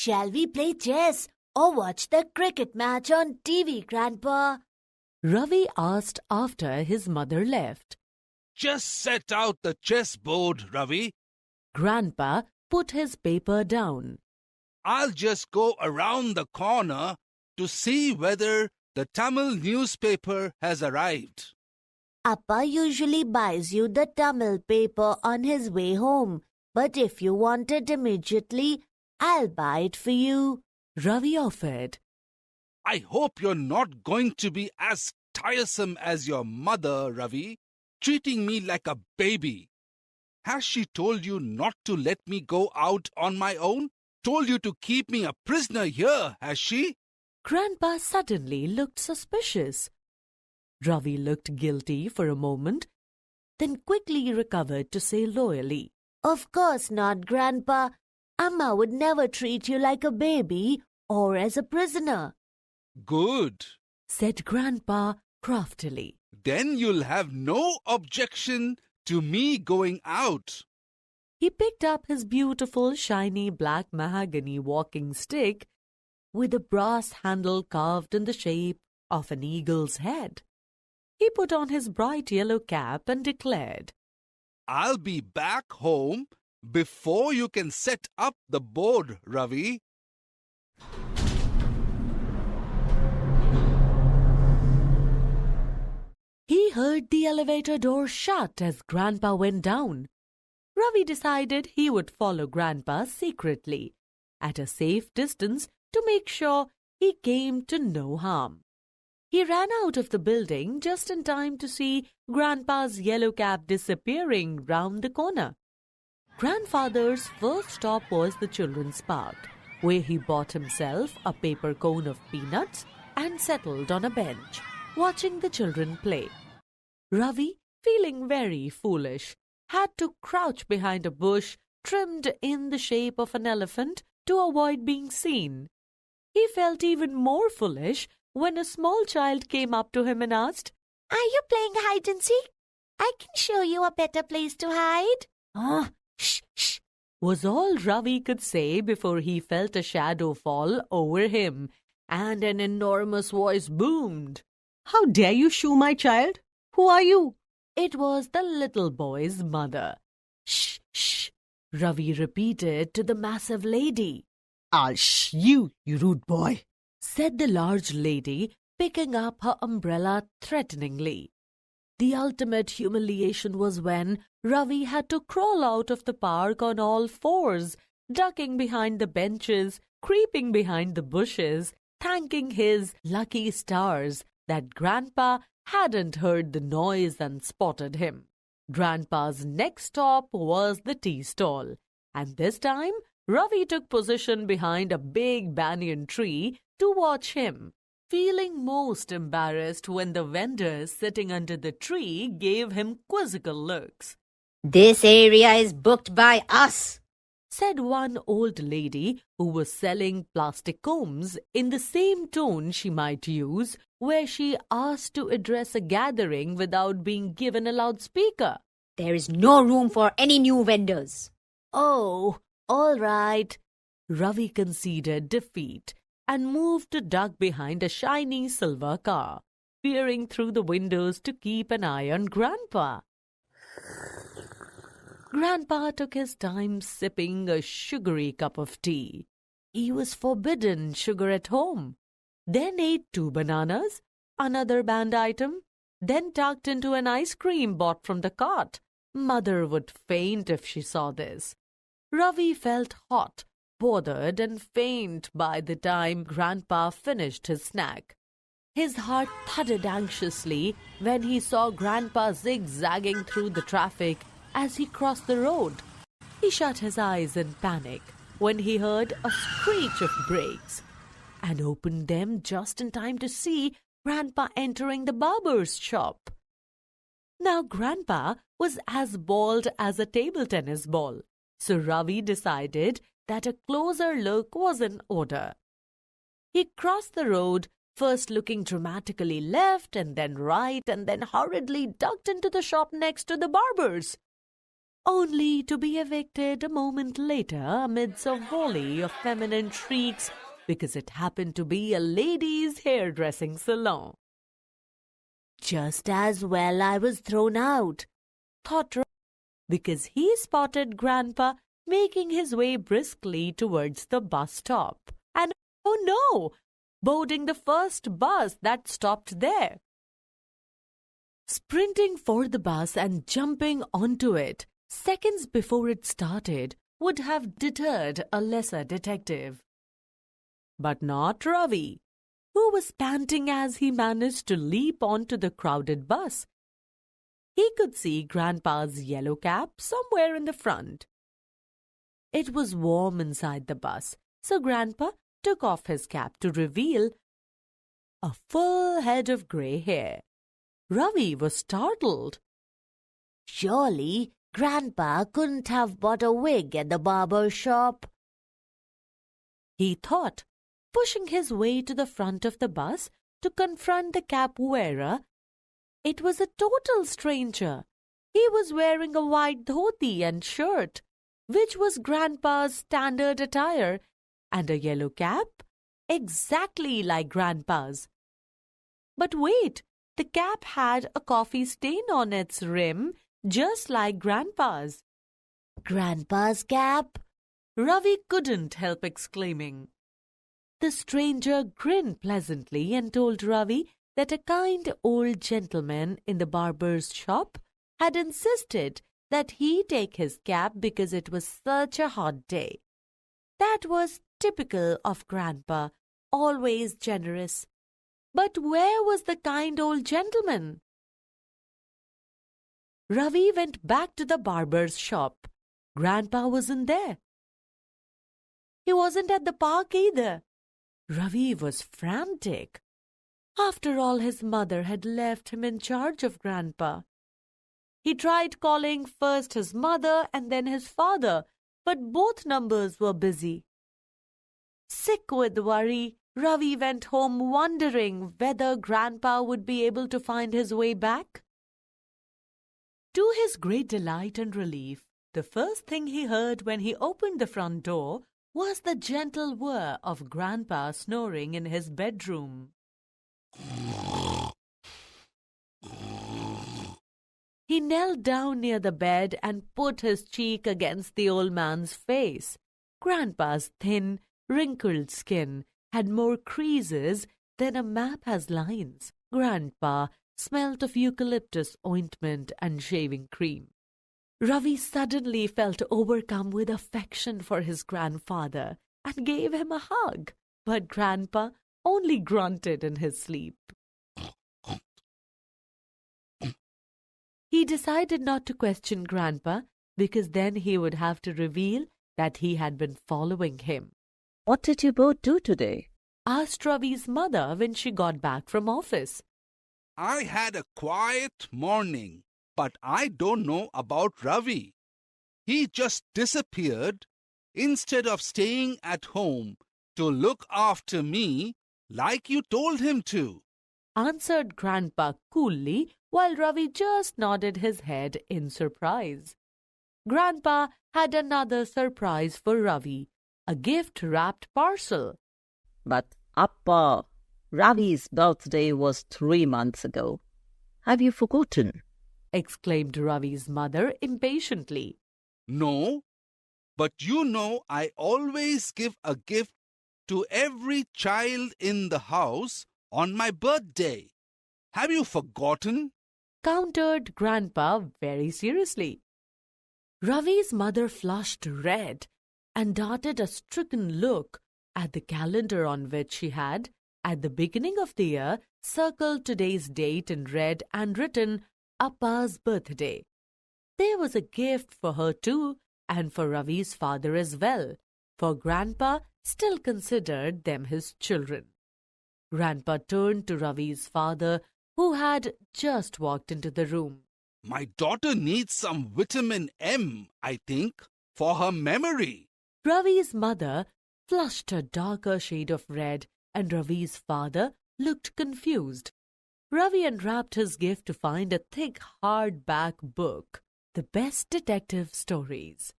Shall we play chess or watch the cricket match on TV, Grandpa? Ravi asked after his mother left. Just set out the chessboard, Ravi. Grandpa put his paper down. I'll just go around the corner to see whether the Tamil newspaper has arrived. Appa usually buys you the Tamil paper on his way home, but if you want it immediately, I'll buy it for you, Ravi offered. I hope you're not going to be as tiresome as your mother, Ravi, treating me like a baby. Has she told you not to let me go out on my own? Told you to keep me a prisoner here, has she? Grandpa suddenly looked suspicious. Ravi looked guilty for a moment, then quickly recovered to say loyally, Of course not, Grandpa. Amma would never treat you like a baby or as a prisoner. Good, said Grandpa craftily. Then you'll have no objection to me going out. He picked up his beautiful shiny black mahogany walking stick with a brass handle carved in the shape of an eagle's head. He put on his bright yellow cap and declared, I'll be back home before you can set up the board, Ravi. He heard the elevator door shut as Grandpa went down. Ravi decided he would follow Grandpa secretly, at a safe distance to make sure he came to no harm. He ran out of the building just in time to see Grandpa's yellow cap disappearing round the corner. Grandfather's first stop was the children's park, where he bought himself a paper cone of peanuts and settled on a bench, watching the children play. Ravi, feeling very foolish, had to crouch behind a bush trimmed in the shape of an elephant to avoid being seen. He felt even more foolish when a small child came up to him and asked, Are you playing hide and seek? I can show you a better place to hide. Shh, shh, was all Ravi could say before he felt a shadow fall over him, and an enormous voice boomed. How dare you shoo my child? Who are you? It was the little boy's mother. Shh, shh, Ravi repeated to the massive lady. I'll shh you, you rude boy, said the large lady, picking up her umbrella threateningly. The ultimate humiliation was when Ravi had to crawl out of the park on all fours, ducking behind the benches, creeping behind the bushes, thanking his lucky stars that Grandpa hadn't heard the noise and spotted him. Grandpa's next stop was the tea stall, and this time Ravi took position behind a big banyan tree to watch him, feeling most embarrassed when the vendors sitting under the tree gave him quizzical looks. This area is booked by us, said one old lady who was selling plastic combs in the same tone she might use where she asked to address a gathering without being given a loudspeaker. There is no room for any new vendors. Oh, all right. Ravi conceded defeat and moved to duck behind a shiny silver car, peering through the windows to keep an eye on Grandpa. Grandpa took his time sipping a sugary cup of tea. He was forbidden sugar at home. Then ate 2 bananas, another banned item, then tucked into an ice cream bought from the cart. Mother would faint if she saw this. Ravi felt hot, bothered and faint by the time Grandpa finished his snack. His heart thudded anxiously when he saw Grandpa zigzagging through the traffic as he crossed the road. He shut his eyes in panic when he heard a screech of brakes and opened them just in time to see Grandpa entering the barber's shop. Now Grandpa was as bald as a table tennis ball, so Ravi decided that a closer look was in order. He crossed the road, first looking dramatically left and then right, and then hurriedly ducked into the shop next to the barber's. only to be evicted a moment later amidst a volley of feminine shrieks because it happened to be a ladies' hairdressing salon. Just as well I was thrown out, Thought Ravi, because he spotted Grandpa making his way briskly towards the bus stop. And oh no, boarding the first bus that stopped there. Sprinting for the bus and jumping onto it seconds before it started would have deterred a lesser detective. But not Ravi, who was panting as he managed to leap onto the crowded bus. He could see Grandpa's yellow cap somewhere in the front. It was warm inside the bus, so Grandpa took off his cap to reveal a full head of grey hair. Ravi was startled. surely Grandpa couldn't have bought a wig at the barber shop. He thought, pushing his way to the front of the bus to confront the cap wearer. It was a total stranger. He was wearing a white dhoti and shirt, which was Grandpa's standard attire, and a yellow cap, exactly like Grandpa's. But wait, the cap had a coffee stain on its rim, just like Grandpa's. Grandpa's cap? Ravi couldn't help exclaiming. The stranger grinned pleasantly and told Ravi that a kind old gentleman in the barber's shop had insisted that he take his cap because it was such a hot day. That was typical of Grandpa, always generous. But where was the kind old gentleman? Ravi went back to the barber's shop. Grandpa wasn't there. He wasn't at the park either. Ravi was frantic. After all, his mother had left him in charge of Grandpa. He tried calling first his mother and then his father, but both numbers were busy. Sick with worry, Ravi went home wondering whether Grandpa would be able to find his way back. To his great delight and relief, the first thing he heard when he opened the front door was the gentle whir of Grandpa snoring in his bedroom. He knelt down near the bed and put his cheek against the old man's face. Grandpa's thin, wrinkled skin had more creases than a map has lines. Grandpa smelt of eucalyptus ointment and shaving cream. Ravi suddenly felt overcome with affection for his grandfather and gave him a hug, but Grandpa only grunted in his sleep. He decided not to question Grandpa because then he would have to reveal that he had been following him. What did you both do today? Asked Ravi's mother when she got back from office. I had a quiet morning, but I don't know about Ravi. He just disappeared instead of staying at home to look after me like you told him to, answered Grandpa coolly while Ravi just nodded his head in surprise. Grandpa had another surprise for Ravi, a gift-wrapped parcel. But Appa, Ravi's birthday was 3 months ago. Have you forgotten? Exclaimed Ravi's mother impatiently. No, but you know I always give a gift to every child in the house on my birthday. Have you forgotten? Countered Grandpa very seriously. Ravi's mother flushed red and darted a stricken look at the calendar on which she had, at the beginning of the year, circled today's date in red and written Appa's birthday. There was a gift for her too, and for Ravi's father as well, for Grandpa still considered them his children. Grandpa turned to Ravi's father, who had just walked into the room. My daughter needs some vitamin M, I think, for her memory. Ravi's mother flushed a darker shade of red, and Ravi's father looked confused. Ravi unwrapped his gift to find a thick hardback book. the best detective stories.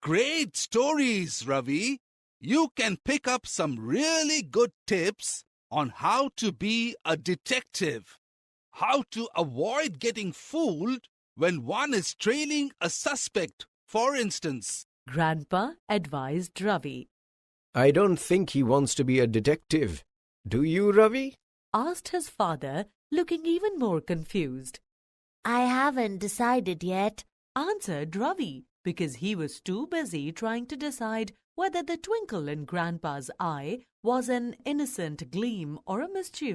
Great stories, Ravi. You can pick up some really good tips on how to be a detective. How to avoid getting fooled when one is trailing a suspect, for instance. Grandpa advised Ravi. I don't think he wants to be a detective. Do you, Ravi? Asked his father, looking even more confused. I haven't decided yet. Answered Ravi, because he was too busy trying to decide whether the twinkle in Grandpa's eye was an innocent gleam or a mischievous